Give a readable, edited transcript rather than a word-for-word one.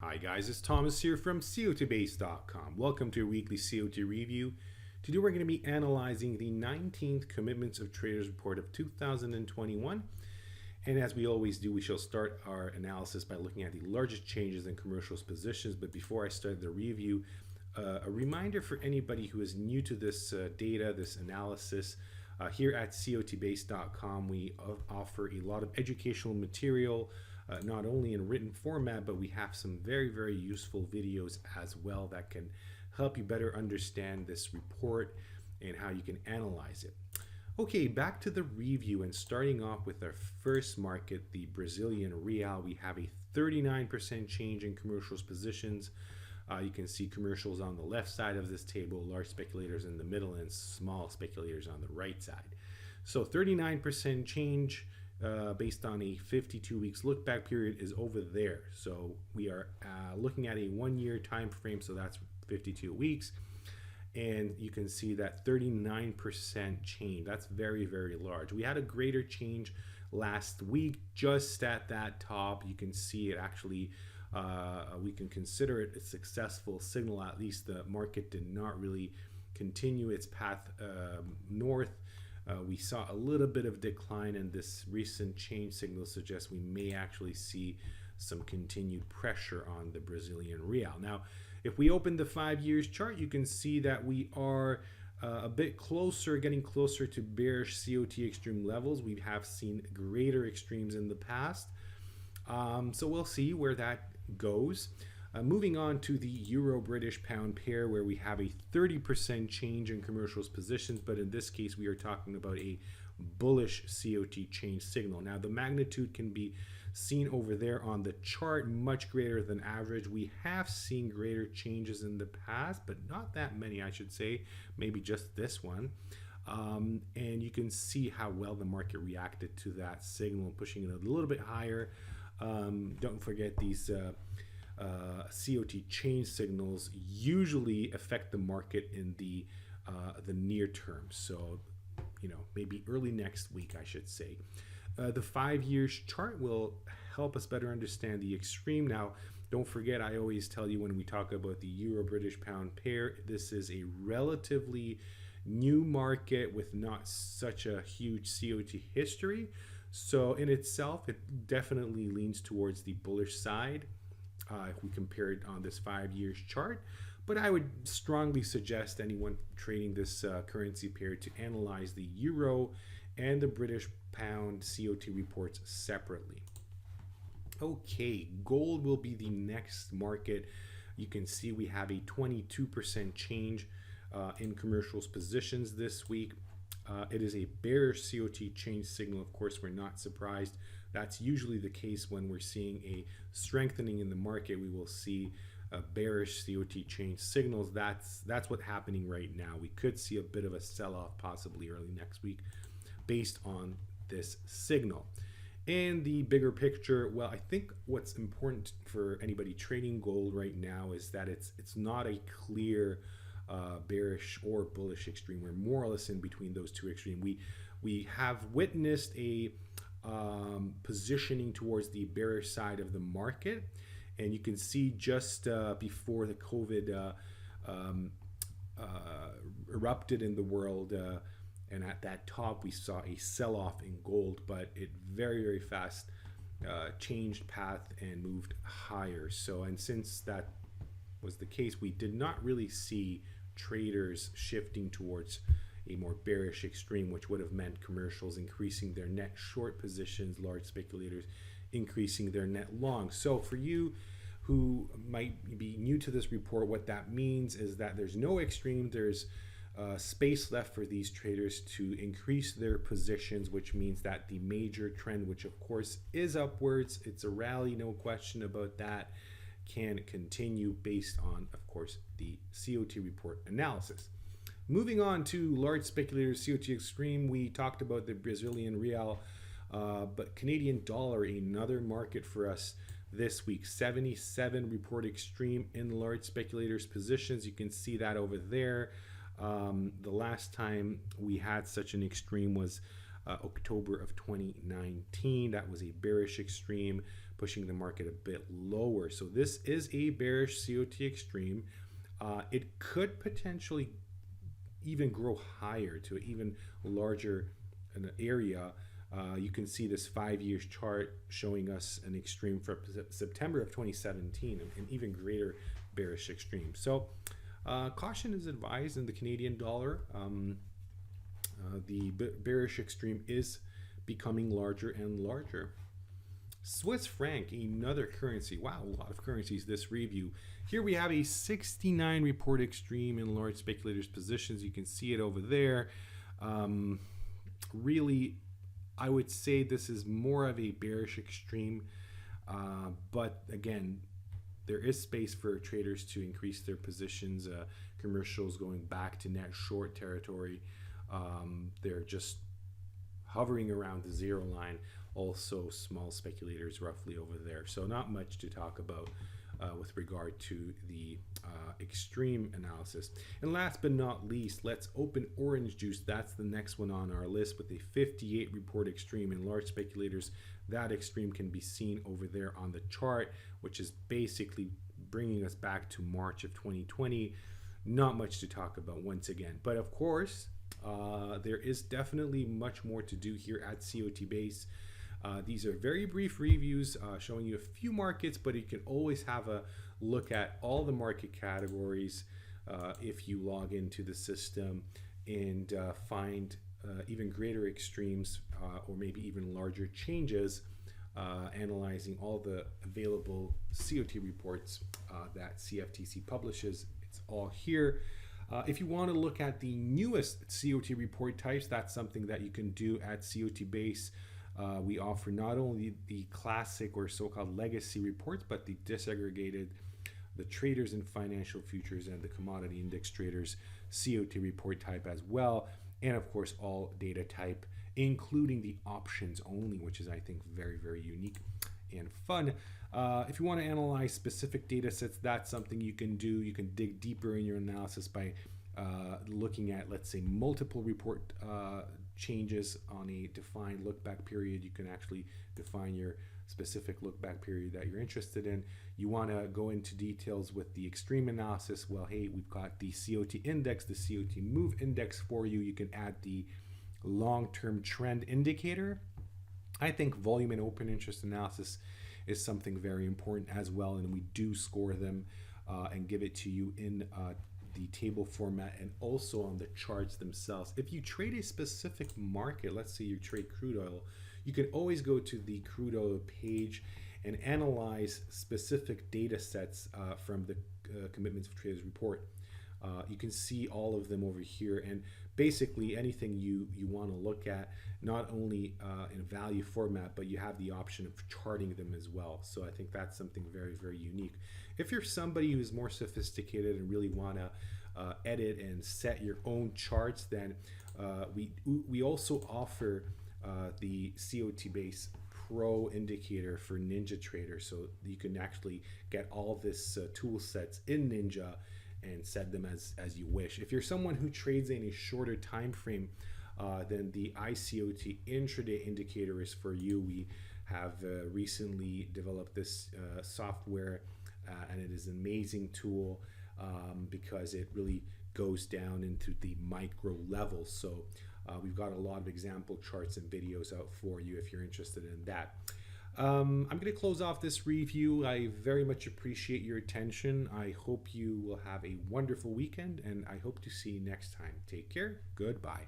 Hi guys, it's Thomas here from COTBase.com. Welcome to a weekly COT review. Today we're going to be analyzing the 19th Commitments of Traders Report of 2021. And as we always do, we shall start our analysis by looking at the largest changes in commercials positions. But before I start the review, a reminder for anybody who is new to this data, this analysis, here at COTBase.com, we offer a lot of educational material, not only in written format, but we have some very useful videos as well that can help you better understand this report and how you can analyze it. Okay, back to the review, and starting off with our first market, the Brazilian Real. We have a 39% change in commercials positions. You can see commercials on the left side of this table, large speculators in the middle, and small speculators on the right side. So 39% change based on a 52 weeks look back period is over there. So we are looking at a 1 year time frame, so that's 52 weeks. And you can see that 39% change. That's very large. We had a greater change last week just at that top. You can see it actually, we can consider it a successful signal. At least the market did not really continue its path north. We saw a little bit of decline, and this recent change signal suggests we may actually see some continued pressure on the Brazilian Real. Now, if we open the 5 years chart, you can see that we are a bit closer, getting closer to bearish COT extreme levels. We have seen greater extremes in the past. So we'll see where that goes. Moving on to the Euro-British pound pair, where we have a 30% change in commercials positions, but in this case we are talking about a bullish COT change signal. Now the magnitude can be seen over there on the chart, much greater than average. We have seen greater changes in the past, but not that many, I should say, maybe just this one. And you can see how well the market reacted to that signal, pushing it a little bit higher. Don't forget these COT change signals usually affect the market in the near term. So, maybe early next week, I should say. The 5 years chart will help us better understand the extreme. Now, don't forget, I always tell you when we talk about the Euro-British pound pair, this is a relatively new market with not such a huge COT history. So in itself, it definitely leans towards the bullish side if we compare it on this 5 years chart. But I would strongly suggest anyone trading this currency pair to analyze the Euro and the British pound COT reports separately. Okay, gold will be the next market. You can see we have a 22% change in commercials positions this week. It is a bearish COT change signal. Of course, we're not surprised. That's usually the case when we're seeing a strengthening in the market. We will see bearish COT change signals. That's what's happening right now. We could see a bit of a sell-off possibly early next week based on this signal. And the bigger picture, well, I think what's important for anybody trading gold right now is that it's not a clear bearish or bullish extreme. We're more or less in between those two extremes. We have witnessed a positioning towards the bearish side of the market, and you can see just before the COVID erupted in the world, and at that top we saw a sell-off in gold, but it very fast changed path and moved higher. So, and since that was the case, we did not really see traders shifting towards a more bearish extreme, which would have meant commercials increasing their net short positions, large speculators increasing their net long. So for you who might be new to this report, what that means is that there's no extreme. There's space left for these traders to increase their positions, which means that the major trend, which of course is upwards, it's a rally, no question about that, can continue based on, of course, the COT report analysis. Moving on to large speculators, COT Extreme, we talked about the Brazilian Real, but Canadian dollar, another market for us this week. 77 report extreme in large speculators positions. You can see that over there. The last time we had such an extreme was October of 2019. That was a bearish extreme. pushing the market a bit lower. So this is a bearish COT Extreme. It could potentially even grow higher to an even larger an area. You can see this 5 years chart showing us an extreme for September of 2017, an even greater bearish extreme. So caution is advised in the Canadian dollar. The bearish extreme is becoming larger and larger. Swiss franc, another currency. Wow, a lot of currencies this review. Here we have a 69 report extreme in large speculators positions. You can see it over there. Really, I would say this is more of a bearish extreme, but again, there is space for traders to increase their positions. Commercials going back to net short territory. They're just hovering around the zero line. Also small speculators roughly over there. So not much to talk about with regard to the extreme analysis. And last but not least, let's open orange juice. That's the next one on our list with a 58 report extreme in large speculators. That extreme can be seen over there on the chart, which is basically bringing us back to March of 2020. Not much to talk about once again. But of course, there is definitely much more to do here at COT Base. These are very brief reviews showing you a few markets, but you can always have a look at all the market categories if you log into the system and find even greater extremes or maybe even larger changes, analyzing all the available COT reports that CFTC publishes. It's all here. If you want to look at the newest COT report types, that's something that you can do at COT Base. We offer not only the classic or so-called legacy reports, but the disaggregated, the traders in financial futures and the commodity index traders COT report type as well. And of course, all data type, including the options only, which is, I think, very, very unique and fun. If you want to analyze specific data sets, that's something you can do. You can dig deeper in your analysis by looking at, let's say, multiple report changes on a defined look back period. You can actually define your specific look back period that you're interested in. You want to go into details with the extreme analysis. Well, hey, we've got the COT index, the COT move index for you. You can add the long-term trend indicator. I think volume and open interest analysis is something very important as well, and we do score them and give it to you in the table format and also on the charts themselves. If you trade a specific market, let's say you trade crude oil, you can always go to the crude oil page and analyze specific data sets from the Commitments of Traders report. You can see all of them over here, and basically anything you want to look at, not only in value format, but you have the option of charting them as well. So I think that's something very, very unique. If you're somebody who's more sophisticated and really want to edit and set your own charts, then we also offer the COT Base Pro indicator for Ninja Trader, so you can actually get all this tool sets in Ninja and set them as you wish. If you're someone who trades in a shorter time frame, then the iCOT intraday indicator is for you. We have recently developed this software, and it is an amazing tool because it really goes down into the micro level. So we've got a lot of example charts and videos out for you if you're interested in that. I'm going to close off this review. I very much appreciate your attention. I hope you will have a wonderful weekend, and I hope to see you next time. Take care. Goodbye.